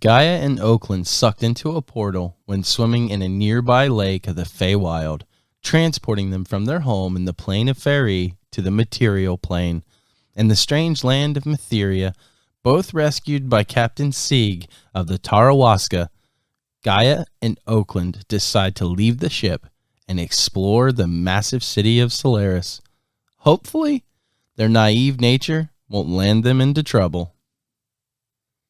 Gaia and Oakland sucked into a portal when swimming in a nearby lake of the Feywild, transporting them from their home in the plane of Fairy to the material plane, and the strange land of Matheria, both rescued by Captain Sieg of the Tarawaska. Gaia and Oakland decide to leave the ship and explore the massive city of Solaris. Hopefully, their naive nature won't land them into trouble.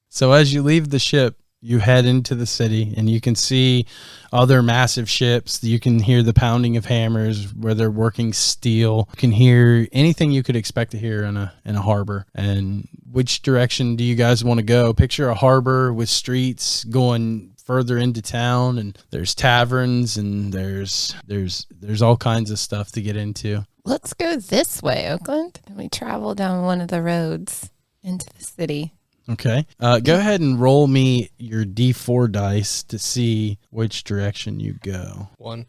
So as you leave the ship, you head into the city, and you can see other massive ships. You can hear the pounding of hammers where they're working steel. You can hear anything you could expect to hear in a harbor. And which direction do you guys want to go? Picture a harbor with streets going further into town, and there's taverns, and there's all kinds of stuff to get into. Let's go this way, Oakland. And we travel down one of the roads into the city. Okay. Go ahead and roll me your D4 dice to see which direction you go. One.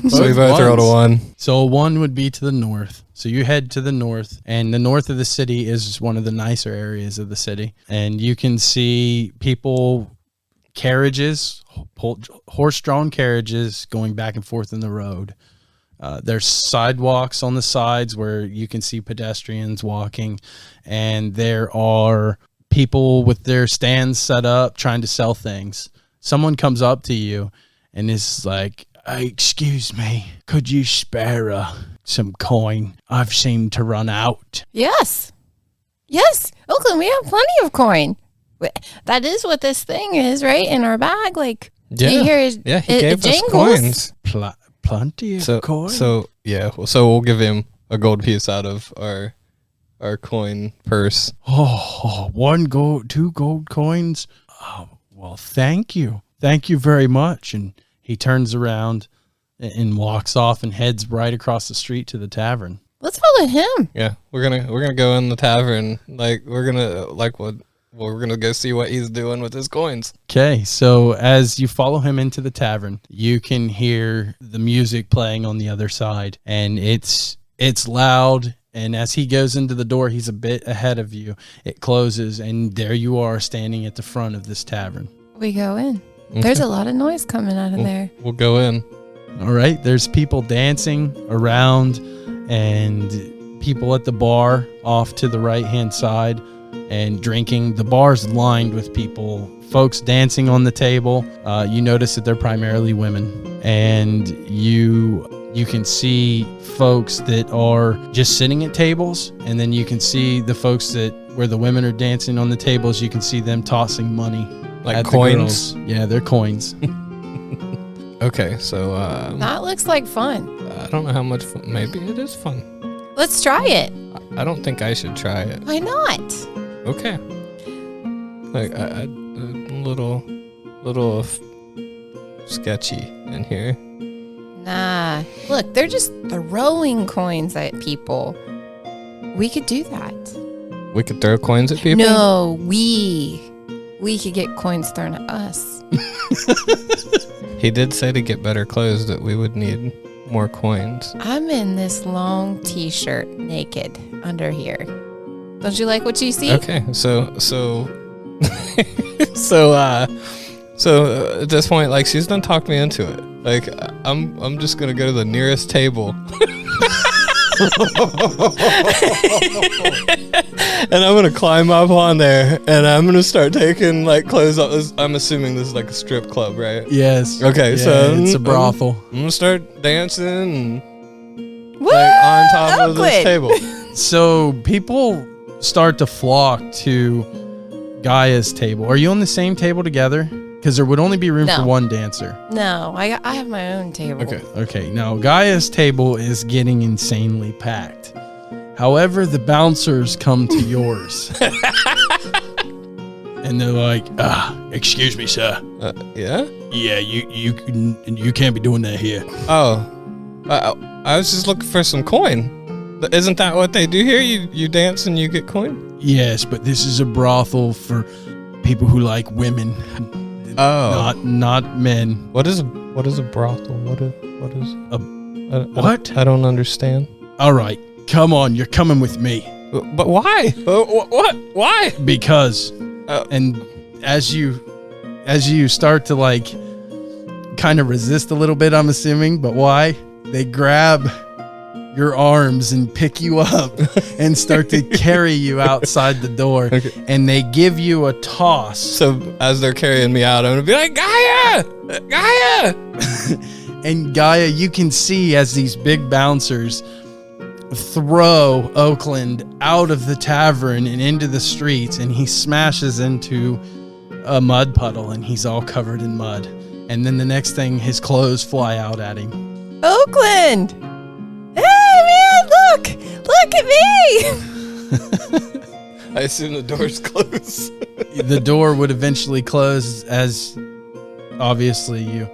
So we both rolled a 1. So a 1 would be to the north. So you head to the north, and the north of the city is one of the nicer areas of the city. And you can see people, carriages, horse-drawn carriages going back and forth in the road. There's sidewalks on the sides where you can see pedestrians walking, and there are people with their stands set up trying to sell things. Someone comes up to you and is like, excuse me, could you spare some coin? I've seemed to run out. Yes, Oakland, we have plenty of coin. That is what this thing is, right? In our bag, like, you hear he gave us coins. Plenty of coin. So we'll give him a gold piece out of our coin purse. Oh, 2 gold coins. Oh, well, thank you very much. And he turns around and walks off and heads right across the street to the tavern. Let's follow him. Yeah, we're gonna go in the tavern. We're gonna go see what he's doing with his coins. Okay, so as you follow him into the tavern, you can hear the music playing on the other side, and it's loud. And as he goes into the door, he's a bit ahead of you. It closes, and there you are standing at the front of this tavern. We go in. Okay. There's a lot of noise coming out of there. We'll go in. All right, there's people dancing around, and people at the bar off to the right-hand side and drinking. The bar's lined with people, folks dancing on the table. You notice that they're primarily women, and you can see folks that are just sitting at tables, and then you can see the folks where the women are dancing on the tables. You can see them tossing money, like coins. Yeah, they're coins. Okay, so that looks like fun. I don't know how much fun. Maybe it is fun. Let's try it. I don't think I should try it. Why not? Okay. Like a little sketchy in here. Nah. Look, they're just throwing coins at people. We could do that. We could throw coins at people? No, we could get coins thrown at us. He did say to get better clothes that we would need more coins. I'm in this long t-shirt naked under here. Don't you like what you see? Okay, so at this point, like, she's done talked me into it. Like, I'm just gonna go to the nearest table. And I'm gonna climb up on there, and I'm gonna start taking like clothes off. I'm assuming this is like a strip club, right? Yes. Okay, yeah, so it's a brothel. I'm gonna start dancing and like on top of this table. So people start to flock to Gaia's table. Are you on the same table together? Because there would only be room for one dancer. No, I have my own table. Okay. Now, Gaia's table is getting insanely packed. However, the bouncers come to yours. And they're like, excuse me, sir. Yeah? Yeah, you can't be doing that here. Oh. I was just looking for some coin. Isn't that what they do here? You dance and you get coin? Yes, but this is a brothel for people who like women. Oh, not men. What is a brothel? What is a what? I don't understand. All right, come on, you're coming with me. But why? What? Why? Because and as you start to like kind of resist a little bit, I'm assuming, but why? They grab your arms and pick you up and start to carry you outside the door. Okay. And they give you a toss. So as they're carrying me out, I'm gonna be like, Gaia, Gaia. And Gaia, you can see as these big bouncers throw Oakland out of the tavern and into the streets, and he smashes into a mud puddle and he's all covered in mud. And then the next thing, his clothes fly out at him. Oakland! Hey, man, look at me! I assume the door's closed. The door would eventually close as obviously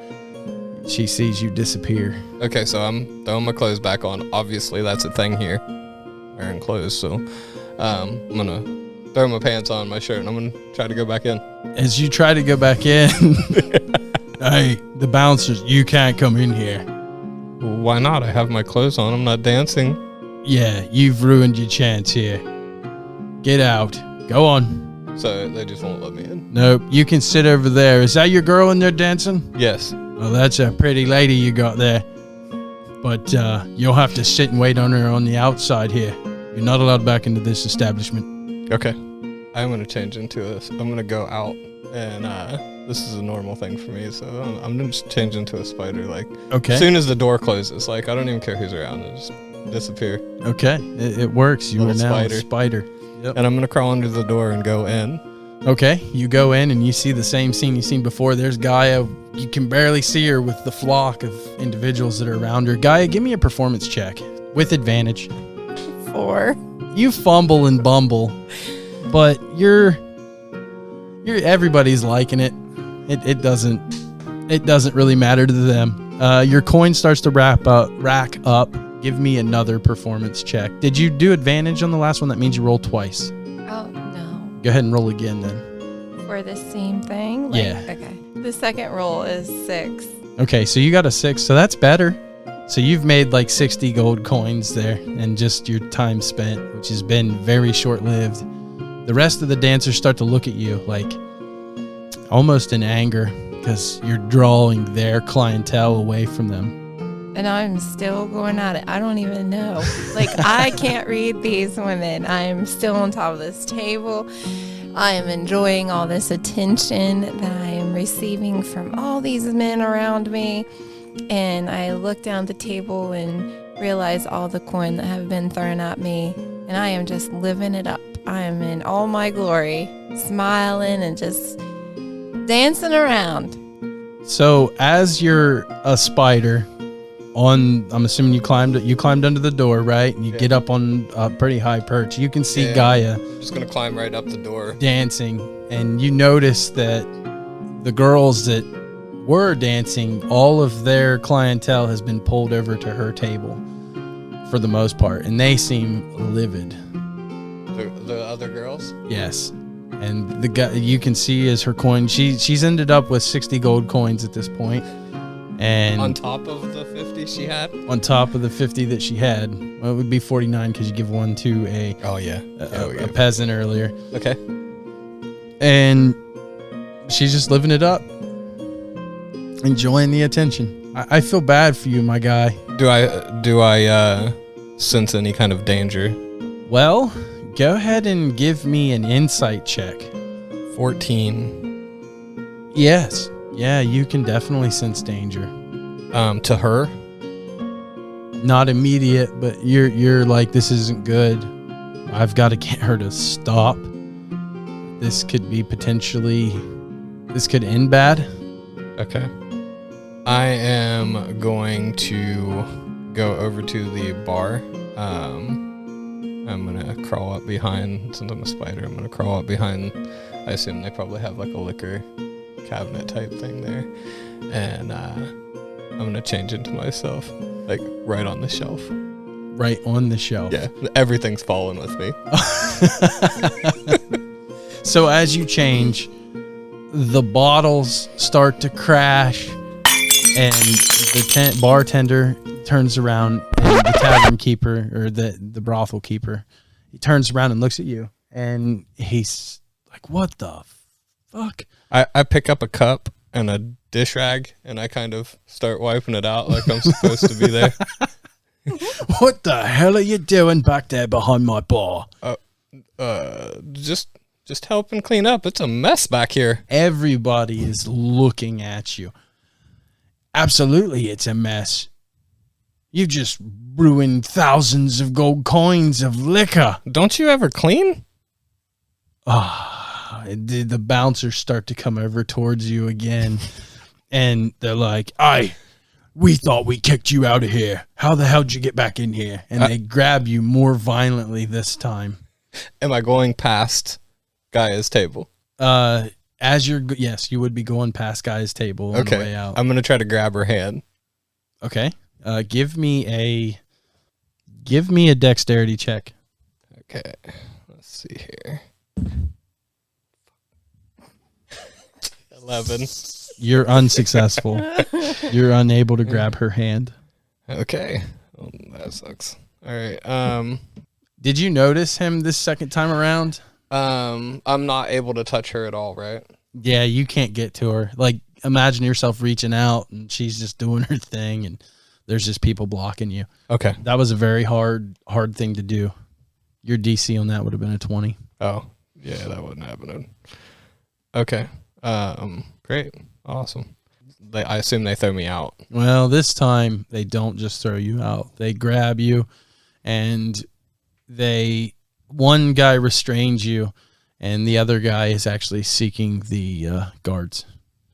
she sees you disappear. Okay, so I'm throwing my clothes back on. Obviously, that's a thing here. Wearing clothes, so I'm gonna throw my pants on, my shirt, and I'm gonna try to go back in. As you try to go back in, hey, the bouncers, you can't come in here. Well, why not? I have my clothes on. I'm not dancing. Yeah, you've ruined your chance here. Get out. Go on. So they just won't let me in. Nope, you can sit over there. Is that your girl in there dancing? Yes. Well, that's a pretty lady you got there. But you'll have to sit and wait on her on the outside here. You're not allowed back into this establishment. Okay. I'm gonna change into this. I'm gonna go out, and this is a normal thing for me. So I'm gonna just change into a spider. Like, Okay. as soon as the door closes, like I don't even care who's around. I just disappear, Okay, it works. You are Little now spider. a spider. Yep. and I'm gonna crawl under the door and go in. Okay, you go in and you see the same scene you've seen before. There's Gaia. You can barely see her with the flock of individuals that are around her. Gaia, give me a performance check with advantage. 4. You fumble and bumble, but you're everybody's liking it. It doesn't really matter to them. Your coin starts to rack up. Give me another performance check. Did you do advantage on the last one? That means you roll twice. Oh, no. Go ahead and roll again then. For the same thing? Yeah. Okay. The second roll is 6. Okay, so you got a 6, so that's better. So you've made like 60 gold coins there, and just your time spent, which has been very short-lived. The rest of the dancers start to look at you like almost in anger because you're drawing their clientele away from them. And I'm still going at it. I don't even know. Like, I can't read these women. I'm still on top of this table. I am enjoying all this attention that I am receiving from all these men around me. And I look down at the table and realize all the coin that have been thrown at me. And I am just living it up. I am in all my glory, smiling and just dancing around. So as you're a spider I'm assuming you climbed under the door, right? And you get up on a pretty high perch. You can see Gaia I'm just gonna climb right up the door. dancing, and you notice that the girls that were dancing, all of their clientele has been pulled over to her table for the most part, and they seem livid. The other girls? Yes. And the guy you can see is her coin. She's ended up with 60 gold coins at this point. And On top of the 50 she had? on top of the 50 that she had, well, it would be 49 because you give one to a Oh, yeah. a peasant earlier. Okay. And she's just living it up, enjoying the attention. I feel bad for you, my guy. Do I sense any kind of danger? Well, go ahead and give me an insight check. 14. Yes. Yeah, you can definitely sense danger. To her? Not immediate, but you're like, this isn't good. I've got to get her to stop. This could end bad. Okay. I am going to go over to the bar. I'm gonna crawl up behind, since I'm a spider, I'm gonna crawl up behind, I assume they probably have like a liquor cabinet type thing there. And I'm gonna change into myself, like right on the shelf. Right on the shelf. Yeah, everyth's falling with me. So as you change, the bottles start to crash, and the bartender turns around, and the tavern keeper, or the brothel keeper, he turns around and looks at you, and he's like, what the fuck? I pick up a cup and a dish rag, and I kind of start wiping it out like I'm supposed to be there. What the hell are you doing back there behind my bar? Just helping clean up. It's a mess back here. Everybody is looking at you. Absolutely, it's a mess. You just ruined thousands of gold coins of liquor. Don't you ever clean? The bouncers start to come over towards you again, and they're like, we thought we kicked you out of here. How the hell did you get back in here? And they grab you more violently this time. Am I going past Gaia's table? Yes, you would be going past Gaia's table on the way out. I'm going to try to grab her hand. Okay. Give me a dexterity check. Okay. Let's see here. 11. You're unsuccessful. You're unable to grab her hand. Okay. Well, that sucks. All right. Did you notice him this second time around? I'm not able to touch her at all, right? Yeah, you can't get to her. Like, imagine yourself reaching out and she's just doing her thing and there's just people blocking you. Okay. That was a very hard thing to do. Your DC on that would have been a 20. Oh, yeah, that wouldn't happen. Okay. Great. Awesome. I assume they throw me out. Well, this time they don't just throw you out. They grab you and one guy restrains you and the other guy is actually seeking the guards.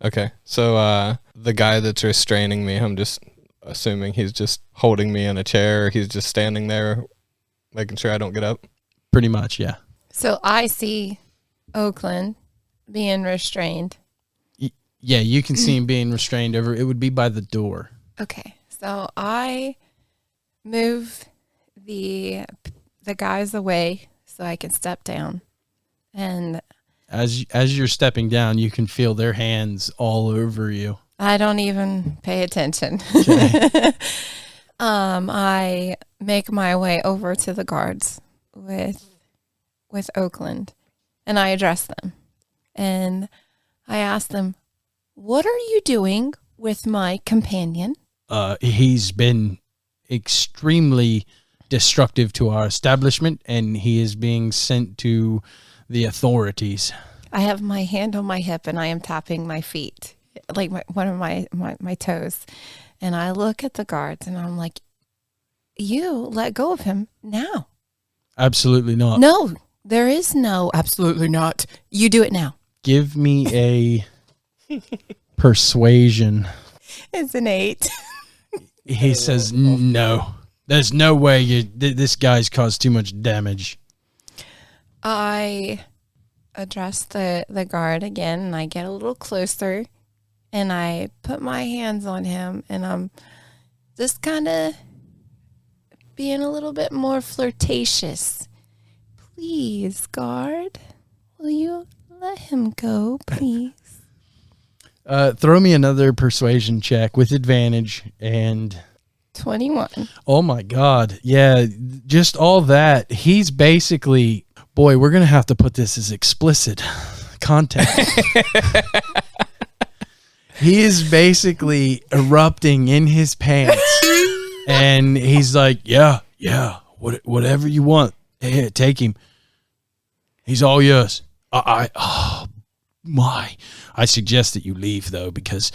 Okay. So the guy that's restraining me, I'm just assuming he's just holding me in a chair or he's just standing there making sure I don't get up? Pretty much, yeah. So I see Oakland being restrained. Yeah, you can see him being restrained over. It would be by the door. Okay. So I move the guys away so I can step down. And as you're stepping down, you can feel their hands all over you. I don't even pay attention. Okay. I make my way over to the guards with Oakland, and I address them. And I ask them, "What are you doing with my companion?" He's been extremely destructive to our establishment, and he is being sent to the authorities. I have my hand on my hip, and I am tapping my feet, like one of my toes. And I look at the guards, and I'm like, "You let go of him now." Absolutely not. No, there is no absolutely not. You do it now. Give me a persuasion. It's an 8. He says, "No, there's no way this guy's caused too much damage." I address the guard again, and I get a little closer, and I put my hands on him, and I'm just kind of being a little bit more flirtatious. "Please, guard, will you let him go, please?" Throw me another persuasion check with advantage. And 21. oh my God. Yeah, just all that. He's basically, boy, we're going to have to put this as explicit content. He is basically erupting in his pants. And he's like, yeah, whatever you want. Here, take him. He's all yours. Oh my. I suggest that you leave, though, because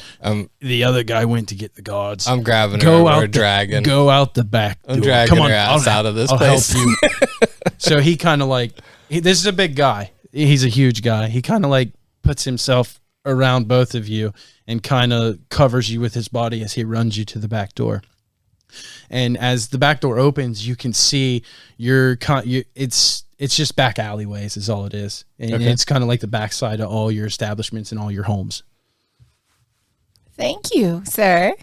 the other guy went to get the guards. I'm grabbing her. We're dragging. Go out the back door. I'm dragging her ass out of this place. I'll help you. So he kind of like, this is a big guy. He's a huge guy. He kind of like puts himself around both of you and kind of covers you with his body as he runs you to the back door. And as the back door opens, you can see it's just back alleyways is all it is. And it's kind of like the backside of all your establishments and all your homes. Thank you, sir.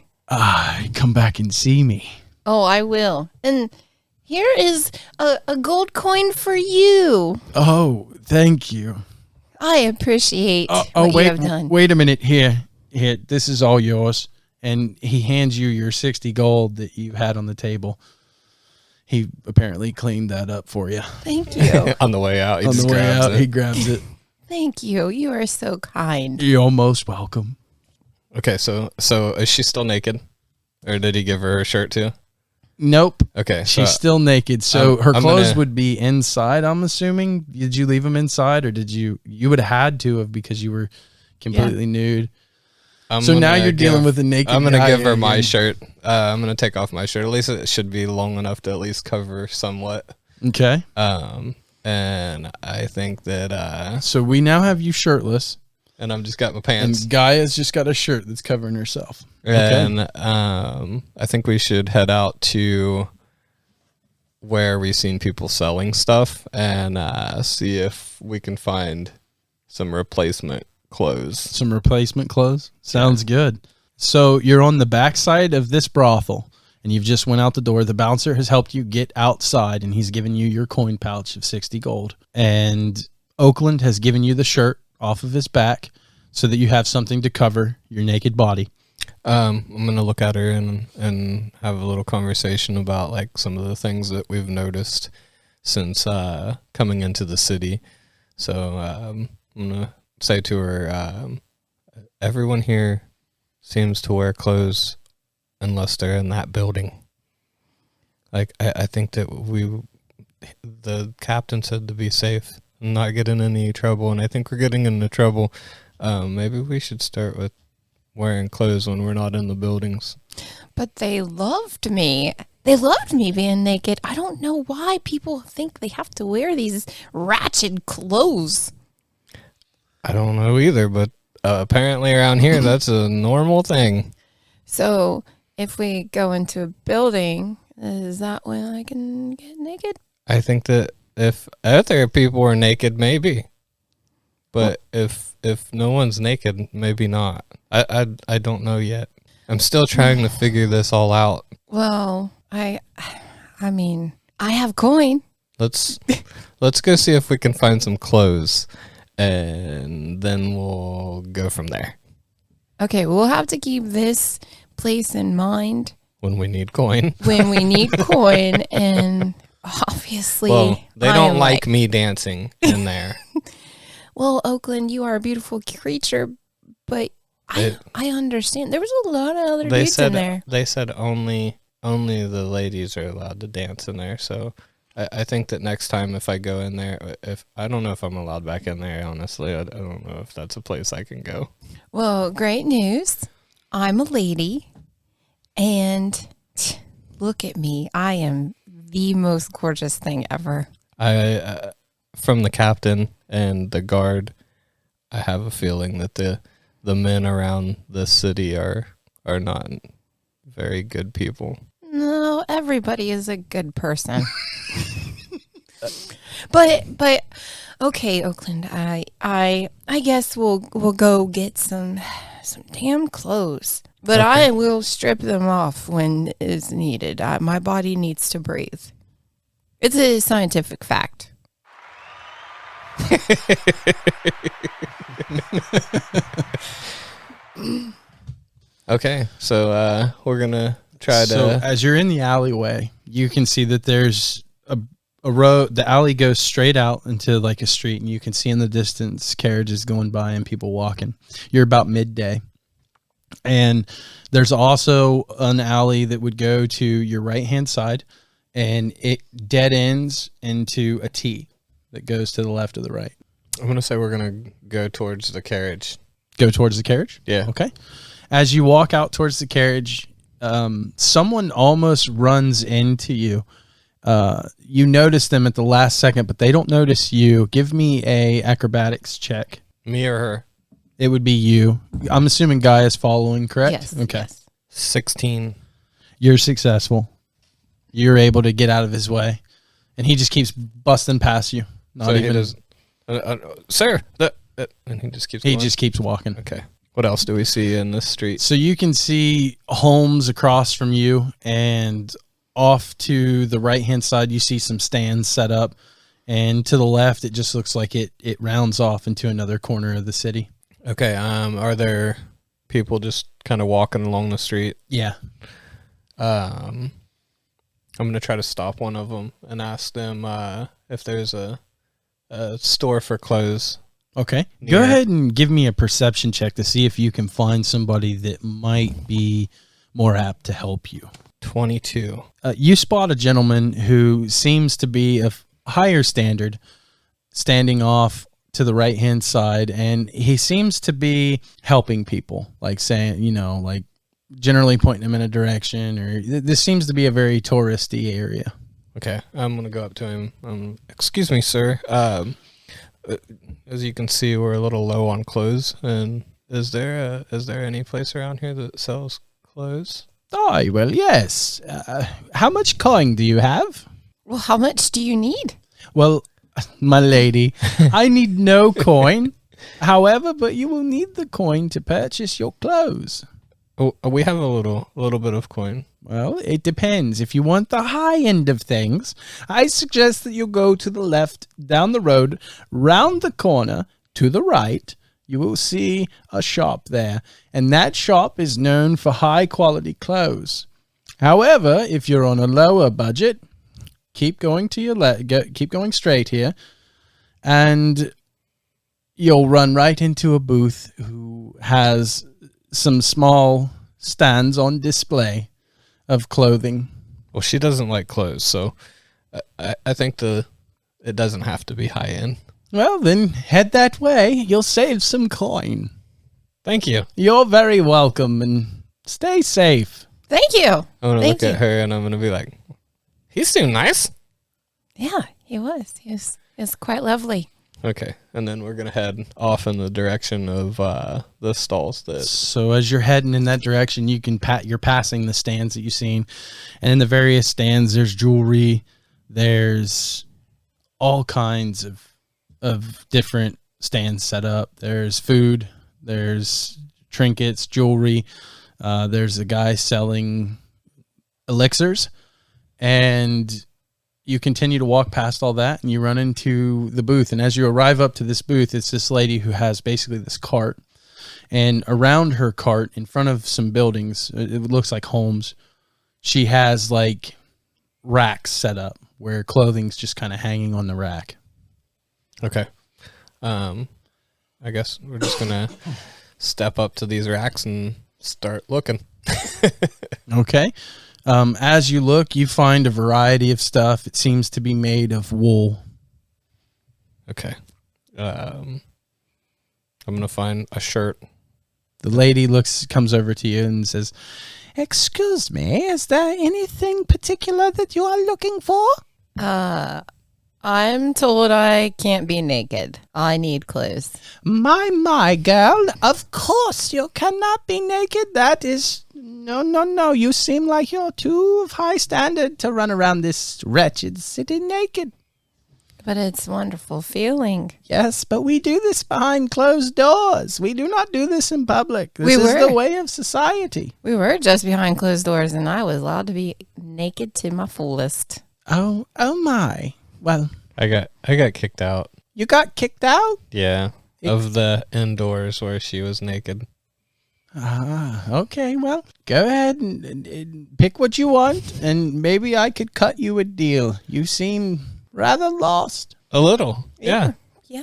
Come back and see me. Oh, I will. And here is a gold coin for you. Oh, thank you. I appreciate what you have done. Wait a minute. Here, this is all yours. And he hands you your 60 gold that you had on the table. He apparently cleaned that up for you. Thank you. On the way out, he grabs it. Thank you. You are so kind. You're most welcome. Okay, so is she still naked? Or did he give her her shirt too? Nope. Okay. She's still naked. So her I'm clothes would be inside, I'm assuming. Did you leave them inside, or did you would have had to have because you were completely nude? So now you're dealing with a naked guy. I'm going to give her my again. shirt. I'm going to take off my shirt. At least it should be long enough to at least cover somewhat. Okay. And I think that So we now have you shirtless. and I've just got my pants. And Gaia's just got a shirt that's covering herself. And I think we should head out to where we've seen people selling stuff and see if we can find some replacement clothes. Some replacement clothes. Sounds good. So you're on the backside of this brothel, and you've just went out the door. The bouncer has helped you get outside, and he's given you your coin pouch of 60 gold. And Oakland has given you the shirt off of his back so that you have something to cover your naked body. I'm going to look at her and have a little conversation about like some of the things that we've noticed since coming into the city. So I'm going to say to her, everyone here seems to wear clothes unless they're in that building. Like, I think that the captain said to be safe and not get in any trouble, and I think we're getting into trouble. Maybe we should start with wearing clothes when we're not in the buildings. But they loved me. They loved me being naked. I don't know why people think they have to wear these ratchet clothes. I don't know either, but apparently around here, that's a normal thing. So if we go into a building, is that when I can get naked? I think that if other people are naked, maybe. But if no one's naked, maybe not. I don't know yet. I'm still trying to figure this all out. Well, I mean, I have coin. Let's go see if we can find some clothes, and then we'll go from there. Okay, we'll have to keep this place in mind When we need coin. when we need coin, and obviously, Well, they I don't am like me dancing in there. Well, Oakland, you are a beautiful creature, but I understand. There was a lot of other dudes in there. They said only the ladies are allowed to dance in there. So I think that next time if I go in there, if I don't know if I'm allowed back in there, honestly. I don't know if that's a place I can go. Well, great news. I'm a lady, and look at me. I am the most gorgeous thing ever. From the captain and the guard, I have a feeling that the men around the city are not very good people. No, everybody is a good person. but okay, Oakland. I guess we'll go get some damn clothes. But Okay. I will strip them off when is needed. My body needs to breathe. It's a scientific fact. Okay, so we're gonna try So to. as you're in the alleyway, you can see that there's a road. The alley goes straight out into like a street, and you can see in the distance carriages going by and people walking. You're about midday. And there's also an alley that would go to your right-hand side, and it dead ends into a T that goes to the left or the right. I'm gonna say we're gonna go towards the carriage. Go towards the carriage? Yeah. Okay. As you walk out towards the carriage, someone almost runs into you. You notice them at the last second, but they don't notice you. Give me a acrobatics check. Me or her? It would be you. I'm assuming Gaia is following, correct? Yes. Okay. Yes. 16. You're successful. You're able to get out of his way, and he just keeps busting past you. Not So even. he does. Sir, and he just keeps. He going? just keeps walking. Okay. What else do we see in this street? So you can see homes across from you, and off to the right-hand side, you see some stands set up, and to the left, it just looks like it rounds off into another corner of the city. Okay. Are there people just kind of walking along the street? Yeah. I'm gonna try to stop one of them and ask them if there's a store for clothes. Okay. Near. Go ahead and give me a perception check to see if you can find somebody that might be more apt to help you. 22. You spot a gentleman who seems to be of higher standard, standing off to the right-hand side, and he seems to be helping people, like saying, like generally pointing them in a direction, or this seems to be a very touristy area. Okay, I'm going to go up to him. Excuse me, sir. As you can see, we're a little low on clothes, and is there any place around here that sells clothes? Oh, well, yes. How much coin do you have? Well, how much do you need? Well, my lady, I need no coin. However, but you will need the coin to purchase your clothes. Oh, we have a little bit of coin. Well, it depends. If you want the high end of things, I suggest that you go to the left, down the road, round the corner, to the right. You will see a shop there, and that shop is known for high quality clothes. However, if you're on a lower budget, keep going to your keep going straight here, and you'll run right into a booth who has some small stands on display of clothing. Well, she doesn't like clothes, so I think it doesn't have to be high end. Well, then head that way. You'll save some coin. Thank you. You're very welcome, and stay safe. Thank you. I'm going to Thank look you. at her, and I'm going to be like, he seemed nice. Yeah, he was. He was quite lovely. Okay, and then we're going to head off in the direction of the stalls that... So as you're heading in that direction, you're passing the stands that you've seen, and in the various stands, there's jewelry, there's all kinds of different stands set up. There's food, there's trinkets, jewelry. There's a guy selling elixirs, and you continue to walk past all that, and you run into the booth. And as you arrive up to this booth, it's this lady who has basically this cart, and around her cart, in front of some buildings, it looks like homes, she has like racks set up where clothing's just kind of hanging on the rack. Okay. I guess we're just going to step up to these racks and start looking. Okay. As you look, you find a variety of stuff. It seems to be made of wool. Okay. I'm going to find a shirt. The lady comes over to you and says, "Excuse me, is there anything particular that you are looking for?" I'm told I can't be naked. I need clothes. My girl, of course you cannot be naked. That is, no. You seem like you're too of high standard to run around this wretched city naked. But it's a wonderful feeling. Yes, but we do this behind closed doors. We do not do this in public. This is the way of society. We were just behind closed doors, and I was allowed to be naked to my fullest. Oh my. Well, I got kicked out. You got kicked out? Yeah. Of the indoors where she was naked. Okay. Well, go ahead and pick what you want, and maybe I could cut you a deal. You seem rather lost. A little. Yeah. Yeah.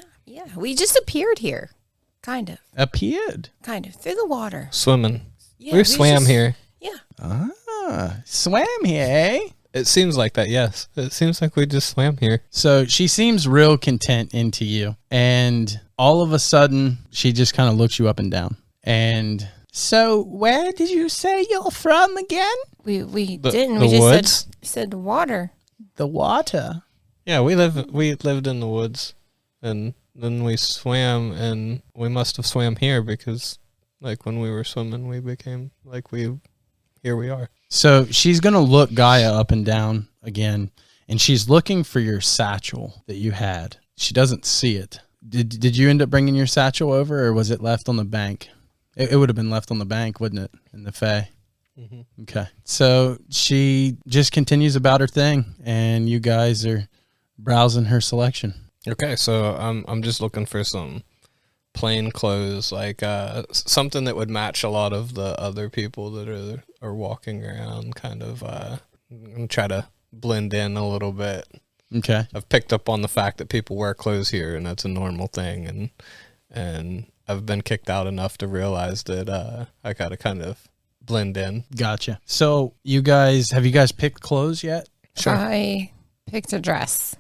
We just appeared here. Kind of, through the water. Swimming. Yeah, we swam here. Yeah. Swam here, eh? It seems like that, yes. It seems like we just swam here. So she seems real content into you, and all of a sudden, she just kind of looks you up and down. And so, where did you say you're from again? We The didn't. We just woods? said water. The water. Yeah, we lived in the woods, and then we swam, and we must have swam here because, like, when we were swimming, we became like here we are. So she's going to look Gaia up and down again, and she's looking for your satchel that you had. She doesn't see it. Did you end up bringing your satchel over, or was it left on the bank? It would have been left on the bank, wouldn't it, in the Fae? Mm-hmm. Okay. So she just continues about her thing, and you guys are browsing her selection. Okay, so I'm just looking for some plain clothes, like something that would match a lot of the other people that are walking around, kind of and try to blend in a little bit. Okay. I've picked up on the fact that people wear clothes here, and that's a normal thing, and I've been kicked out enough to realize that I gotta kind of blend in. Gotcha. So have you guys picked clothes yet? Sure. I picked a dress.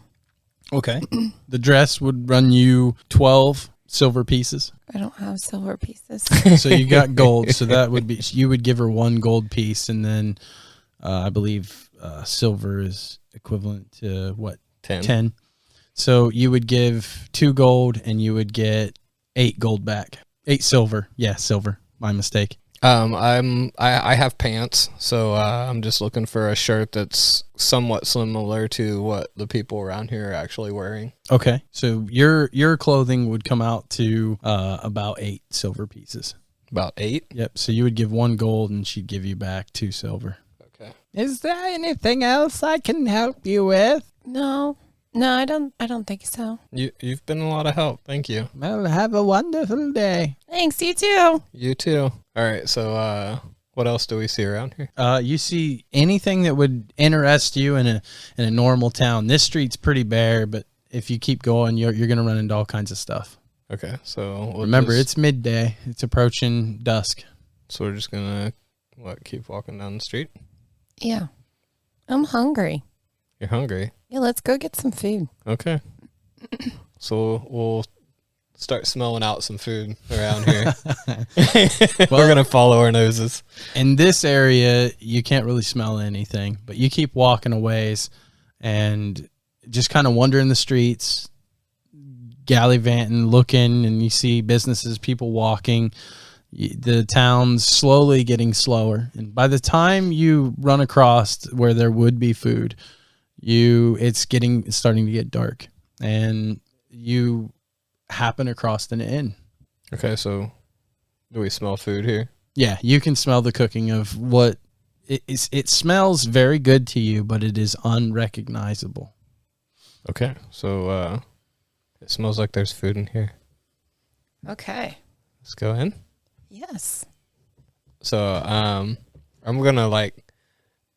Okay. The dress would run you 12 silver pieces. I don't have silver pieces. So you got gold. So that would be, you would give her one gold piece, and then I believe silver is equivalent to what? 10. So you would give 2 gold, and you would get 8 gold back. 8 silver. Yeah, silver. My mistake. I have pants, so I'm just looking for a shirt that's somewhat similar to what the people around here are actually wearing. Okay. So your clothing would come out to about 8 silver pieces. About 8? Yep. So you would give 1 gold, and she'd give you back 2 silver. Okay. Is there anything else I can help you with? No, I don't think so. You've been a lot of help. Thank you. Well, have a wonderful day. Thanks, you too. You too. All right. So what else do we see around here? You see anything that would interest you in a normal town. This street's pretty bare, but if you keep going, you're going to run into all kinds of stuff. Okay. So Remember, it's midday. It's approaching dusk. So we're just gonna keep walking down the street. Yeah, I'm hungry. You're hungry. Yeah, let's go get some food. Okay. So we'll start smelling out some food around here. We're going to follow our noses. In this area, you can't really smell anything, but you keep walking a ways and just kind of wandering the streets, gallivanting, looking, and you see businesses, people walking. The town's slowly getting slower. And by the time you run across where there would be food, it's starting to get dark, and you happen across an inn. Okay, so do we smell food here? Yeah, you can smell the cooking of what it smells very good to you, but it is unrecognizable. Okay, so it smells like there's food in here. Okay. Let's go in. Yes. So I'm gonna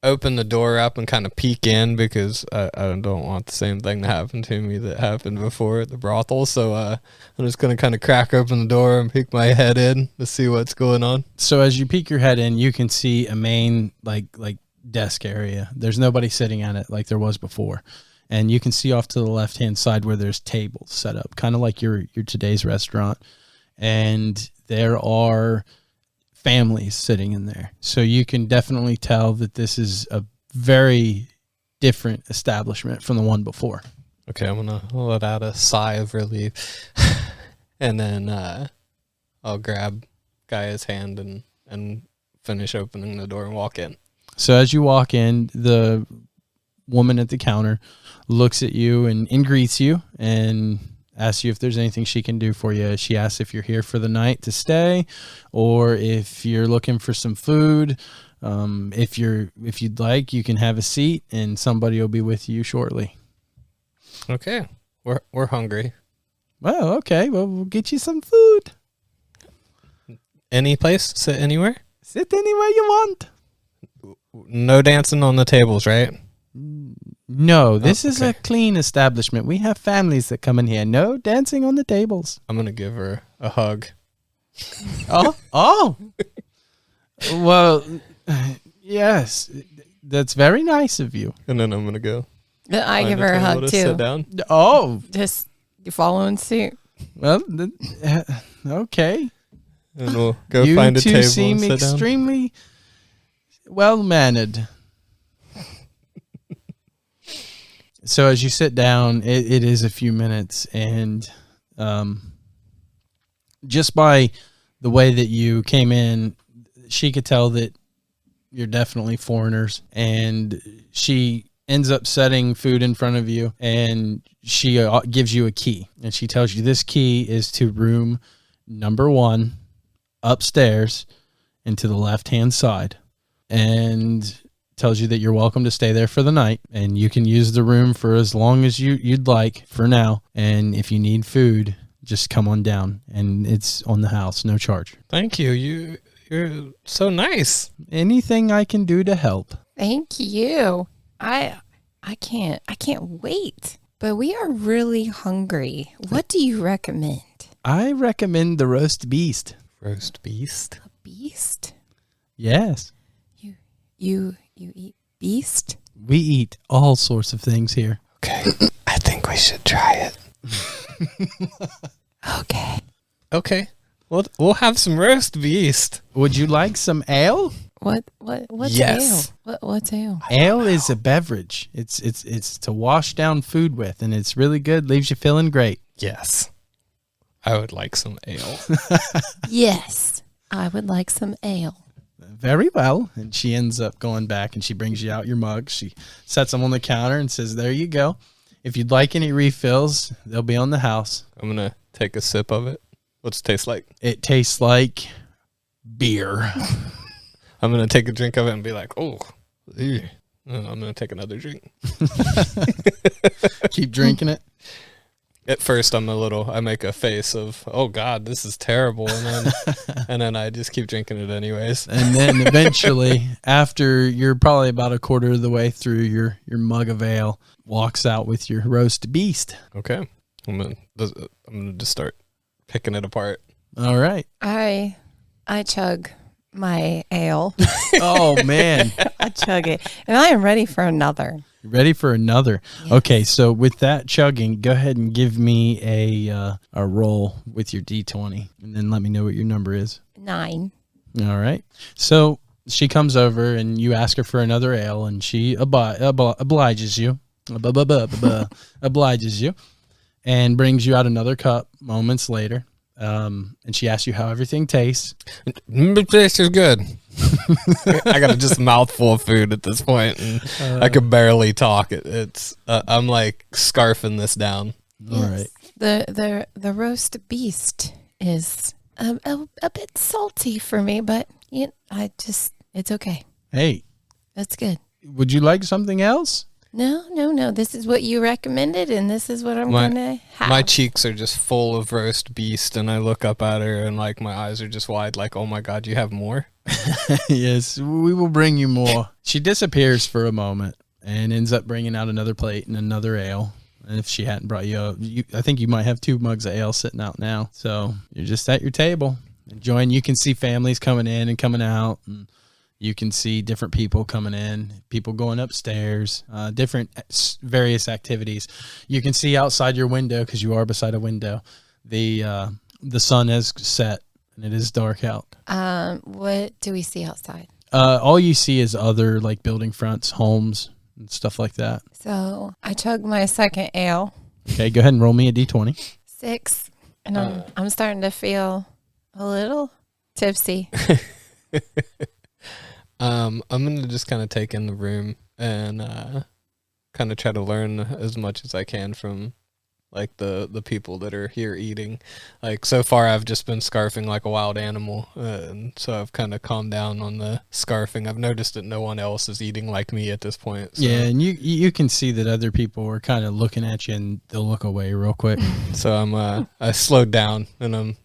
open the door up and kind of peek in because I don't want the same thing to happen to me that happened before at the brothel. So I'm just gonna kind of crack open the door and peek my head in to see what's going on. So as you peek your head in, you can see a main like desk area. There's nobody sitting at it like there was before. And you can see off to the left-hand side where there's tables set up, kind of like your today's restaurant. And there are families sitting in there. So you can definitely tell that this is a very different establishment from the one before. Okay, I'm going to let out a sigh of relief. And then I'll grab Gaia's hand and finish opening the door and walk in. So as you walk in, the woman at the counter looks at you and greets you and asks you if there's anything she can do for you. She asks if you're here for the night to stay or if you're looking for some food. If you'd like, you can have a seat and somebody will be with you shortly. Okay. We're hungry. Well, okay. Well, we'll get you some food. Any place? Sit anywhere? Sit anywhere you want. No dancing on the tables, right? No, this is okay. a clean establishment. We have families that come in here. No dancing on the tables. I'm going to give her a hug. Oh. Well, yes. That's very nice of you. And then I'm going to go. I find give her a table hug to too. Sit down. Oh. Just you following suit. Well, okay. And we'll go You find a two table seem and sit down. extremely well-mannered. So as you sit down, it is a few minutes, and just by the way that you came in, she could tell that you're definitely foreigners, and she ends up setting food in front of you, and she gives you a key, and she tells you this key is to room number 1 upstairs and to the left-hand side, and tells you that you're welcome to stay there for the night, and you can use the room for as long as you'd like for now. And if you need food, just come on down, and it's on the house, no charge. Thank you. You're so nice. Anything I can do to help. Thank you. I I can't wait. But we are really hungry. What do you recommend? I recommend the roast beast. Roast beast? A beast? Yes. You eat beast? We eat all sorts of things here. Okay. I think we should try it. Okay. Okay. We'll have some roast beast. Would you like some ale? What's Yes. ale? What's ale? Ale is a beverage. It's to wash down food with, and it's really good. Leaves you feeling great. Yes. I would like some ale. Yes. I would like some ale. Very well. And she ends up going back, and she brings you out your mugs. She sets them on the counter and says, there you go. If you'd like any refills, they'll be on the house. I'm going to take a sip of it. What's it taste like? It tastes like beer. I'm going to take a drink of it and be like, oh, ew. I'm going to take another drink. Keep drinking it. At first, I make a face of, oh God, this is terrible. And then I just keep drinking it anyways. And then eventually, after you're probably about a quarter of the way through your mug of ale, walks out with your roast beast. Okay. I'm gonna just start picking it apart. All right. I chug my ale. Oh, man. I chug it. And I am ready for another. Ready for another? Yes. Okay, so with that chugging, go ahead and give me a roll with your D20, and then let me know what your number is. 9. All right. So she comes over, and you ask her for another ale, and she obliges you, obliges you, and brings you out another cup moments later. And she asks you how everything tastes. This is good. I got just a mouthful of food at this point, and I could barely talk. It's I'm like scarfing this down. All right. The roast beast is a bit salty for me, but it's okay. Hey, That's good. would you like something else? No. This is what you recommended, and this is what I'm going to have. My cheeks are just full of roast beast, and I look up at her, and like my eyes are just wide, like, oh my God, you have more? Yes, we will bring you more. She disappears for a moment and ends up bringing out another plate and another ale. And if she hadn't brought I think you might have 2 mugs of ale sitting out now. So you're just at your table enjoying. You can see families coming in and coming out, and you can see different people coming in, people going upstairs, different various activities. You can see outside your window, because you are beside a window, the sun has set and it is dark out. What do we see outside? All you see is other like building fronts, homes, and stuff like that. So I chug my second ale. Okay, go ahead and roll me a D20. 6, and I'm starting to feel a little tipsy. I'm gonna just kind of take in the room and kind of try to learn as much as I can from like the people that are here eating. Like so far, I've just been scarfing like a wild animal, and so I've kind of calmed down on the scarfing. I've noticed that no one else is eating like me at this point. So. Yeah, and you can see that other people are kind of looking at you, and they'll look away real quick. So I slowed down, and I'm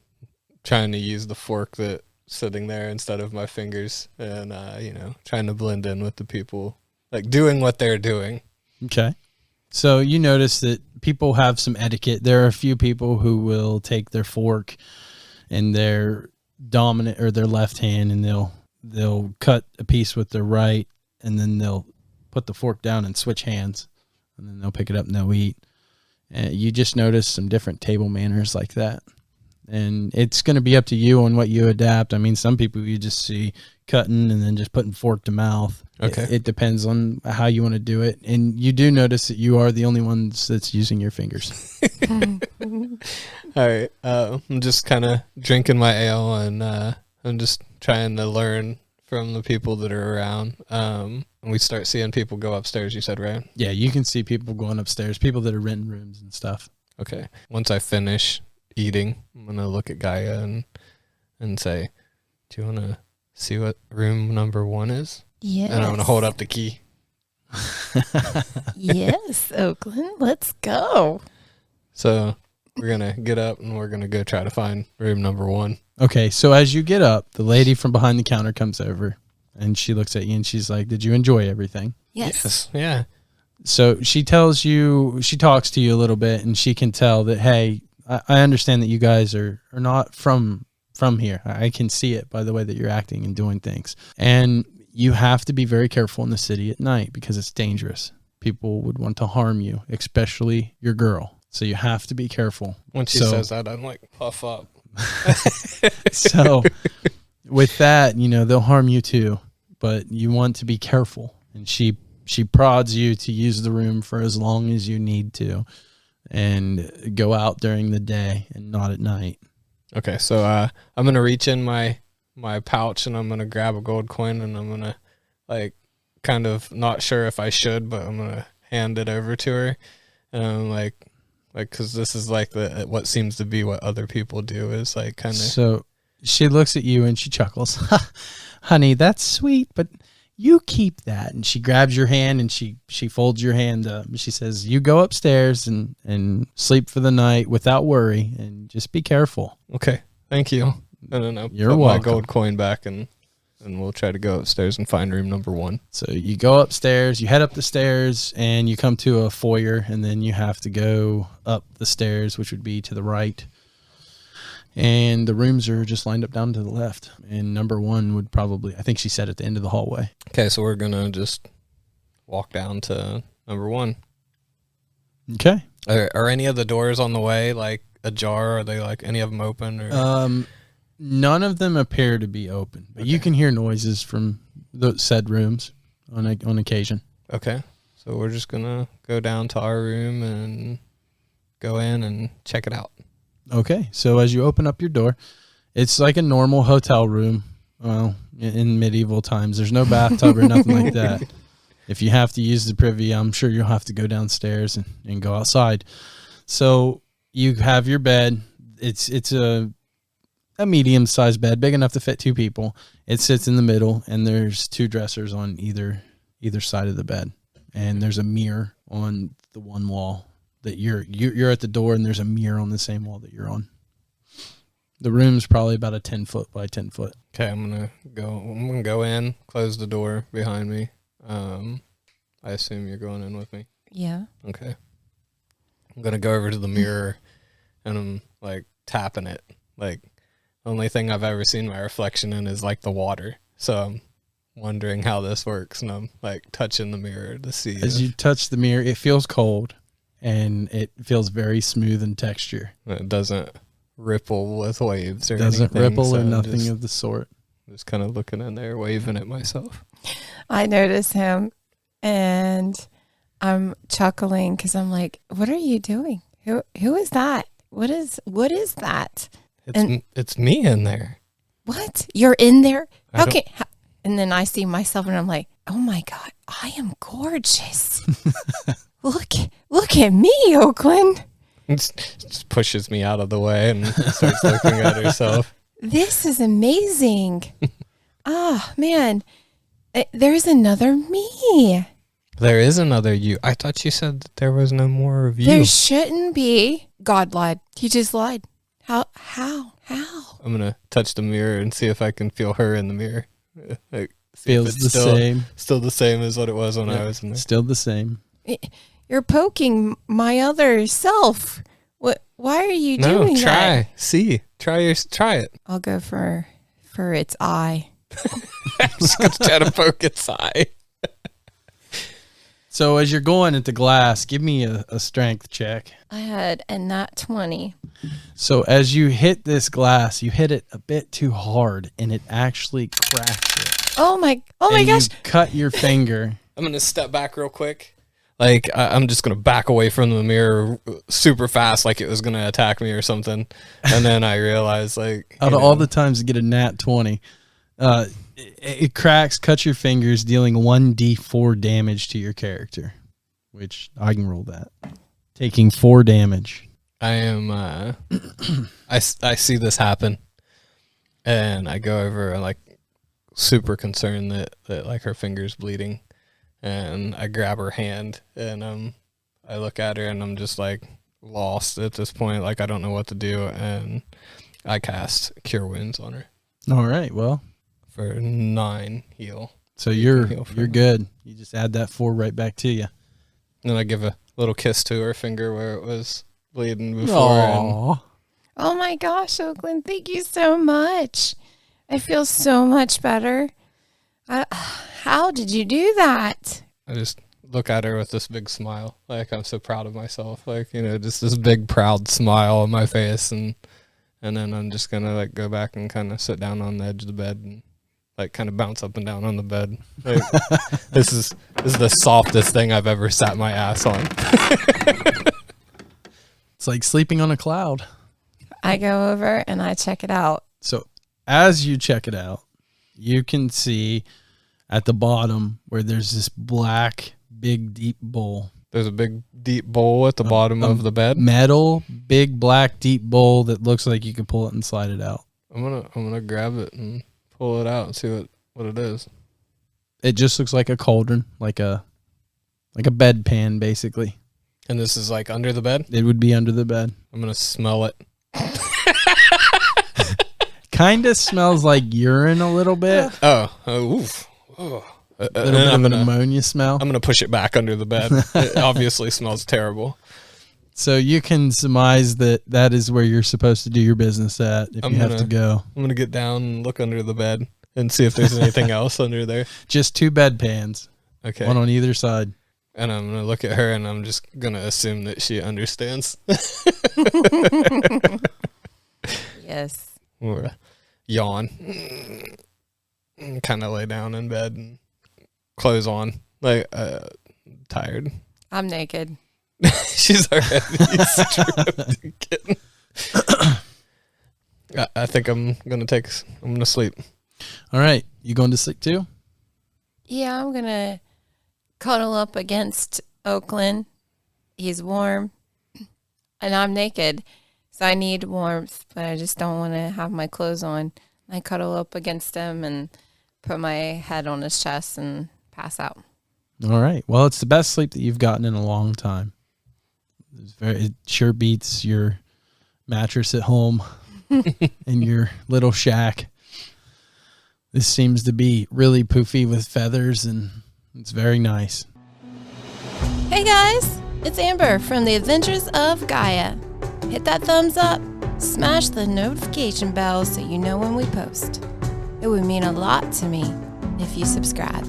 trying to use the fork that's sitting there instead of my fingers, and trying to blend in with the people, like doing what they're doing. Okay. So you notice that people have some etiquette. There are a few people who will take their fork in their dominant or their left hand, and they'll cut a piece with their right, and then they'll put the fork down and switch hands, and then they'll pick it up and they'll eat. And you just notice some different table manners like that. And it's going to be up to you on what you adapt. I mean, some people you just see cutting and then just putting fork to mouth. Okay. It depends on how you want to do it. And you do notice that you are the only ones that's using your fingers. All right. I'm just kind of drinking my ale, and I'm just trying to learn from the people that are around. And we start seeing people go upstairs, you said, right? Yeah, you can see people going upstairs, people that are renting rooms and stuff. Okay. Once I finish eating, I'm going to look at Gaia and say, do you want to see what room number 1 is? Yes. And I'm going to hold up the key. Yes, Oakland, let's go. So we're going to get up and we're going to go try to find room number 1. Okay, so as you get up, the lady from behind the counter comes over, and she looks at you and she's like, did you enjoy everything? Yes. Yeah. So she talks to you a little bit, and she can tell that, hey, I understand that you guys are not from here. I can see it by the way that you're acting and doing things. And you have to be very careful in the city at night because it's dangerous. People would want to harm you, especially your girl. So you have to be careful. When she says that, I'm like, puff up. So with that, they'll harm you too, but you want to be careful. And she prods you to use the room for as long as you need to and go out during the day and not at night. Okay, so I'm going to reach in my pouch and I'm going to grab a gold coin and I'm going to, like, kind of not sure if I should, but I'm going to hand it over to her. And I'm like, because this is like what seems to be what other people do is like kind of. So she looks at you and she chuckles. Honey, that's sweet, but you keep that. And she grabs your hand and she folds your hand up. She says, you go upstairs and sleep for the night without worry and just be careful. Okay, thank you. And then I'll You're put welcome. my gold coin back and we'll try to go upstairs and find room number 1. So you go upstairs, you head up the stairs, and you come to a foyer, and then you have to go up the stairs, which would be to the right. And the rooms are just lined up down to the left. And number 1 would probably, I think she said, at the end of the hallway. Okay, so we're going to just walk down to number 1. Okay. Are any of the doors on the way, like, ajar? Are they, like, any of them open? Or? None of them appear to be open, but you can hear noises from the said rooms on occasion. Okay, so we're just going to go down to our room and go in and check it out. Okay, so as you open up your door, it's like a normal hotel room. Well, in medieval times, there's no bathtub or nothing like that. If you have to use the privy, I'm sure you'll have to go downstairs and go outside. So you have your bed. It's a medium-sized bed, big enough to fit 2 people. It sits in the middle, and there's 2 dressers on either side of the bed. And there's a mirror on the one wall that you're at the door, and there's a mirror on the same wall that you're on. The room's probably about a 10-foot by 10-foot. Okay, I'm gonna go in, close the door behind me. I assume you're going in with me. Yeah. Okay. I'm gonna go over to the mirror, and I'm like tapping it. Like, the only thing I've ever seen my reflection in is like the water. So I'm wondering how this works, and I'm like touching the mirror to see. As you touch the mirror, it feels cold, and it feels very smooth in texture. It doesn't ripple with waves or Doesn't anything. ripple so or I'm nothing of the sort. Just kind of looking in there, waving at myself. I notice him and I'm chuckling because I'm like, what are you doing? Who is that? What is that? It's me in there. What? You're in there? And then I see myself and I'm like, oh my God, I am gorgeous. Look at me, Oakland. Just pushes me out of the way and starts looking at herself. This is amazing. Man, there's another me. There is another you. I thought you said that there was no more of you. There shouldn't be. God lied. He just lied. How? I'm going to touch the mirror and see if I can feel her in the mirror. Like, Feels the same. Still the same as what it was when I was in there. Still the same. You're poking my other self. What? Why are you doing that? No, try. See. Try it. I'll go for its eye. I'm just going to try to poke its eye. So as you're going at the glass, give me a strength check. I had a nat 20. So as you hit this glass, you hit it a bit too hard, and it actually cracks it. Oh my And gosh. you cut your finger. I'm going to step back real quick. Like, I'm just going to back away from the mirror super fast like it was going to attack me or something. And then I realized, like... Out of all the times to get a nat 20, it cracks, cuts your fingers, dealing 1d4 damage to your character, which I can roll that. Taking 4 damage. I am... I see this happen. And I go over and, like, super concerned that like, her finger's bleeding. And I grab her hand and I look at her and I'm just like lost at this point. Like, I don't know what to do. And I cast Cure Wounds on her. All right, well. For 9 heal. So you're good. You just add that 4 right back to you. And I give a little kiss to her finger where it was bleeding before. And Aww. Oh my gosh, Oakland, thank you so much. I feel so much better. How did you do that? I just look at her with this big smile. Like, I'm so proud of myself. Like, just this big proud smile on my face. And then I'm just going to like go back and kind of sit down on the edge of the bed and like kind of bounce up and down on the bed. Like, this is the softest thing I've ever sat my ass on. It's like sleeping on a cloud. I go over and I check it out. So as you check it out, you can see at the bottom where there's this black, big, deep bowl. There's a big, deep bowl at the bottom of the bed. Metal, big, black, deep bowl that looks like you can pull it and slide it out. I'm gonna grab it and pull it out and see what it is. It just looks like a cauldron, like a bedpan, basically. And this is like under the bed? It would be under the bed. I'm gonna smell it. Kind of smells like urine a little bit. Oof. Oh. A little bit of an ammonia smell. I'm gonna push it back under the bed. It obviously smells terrible. So you can surmise that is where you're supposed to do your business at if you have to go. I'm gonna get down and look under the bed and see if there's anything else under there. Just 2 bedpans. Okay. One on either side. And I'm gonna look at her and I'm just gonna assume that she understands. Yes. Or yawn. Kind of lay down in bed and clothes on. Like, tired. I'm naked. She's already stripped. I think I'm gonna sleep. All right. You going to sleep too? Yeah, I'm going to cuddle up against Oakland. He's warm. And I'm naked. So I need warmth, but I just don't want to have my clothes on. I cuddle up against him and put my head on his chest and pass out. All right. Well, it's the best sleep that you've gotten in a long time. It sure beats your mattress at home in your little shack. This seems to be really poofy with feathers, and it's very nice. Hey guys, it's Amber from the Adventures of Gaia. Hit that thumbs up, smash the notification bell so you know when we post. It would mean a lot to me if you subscribe.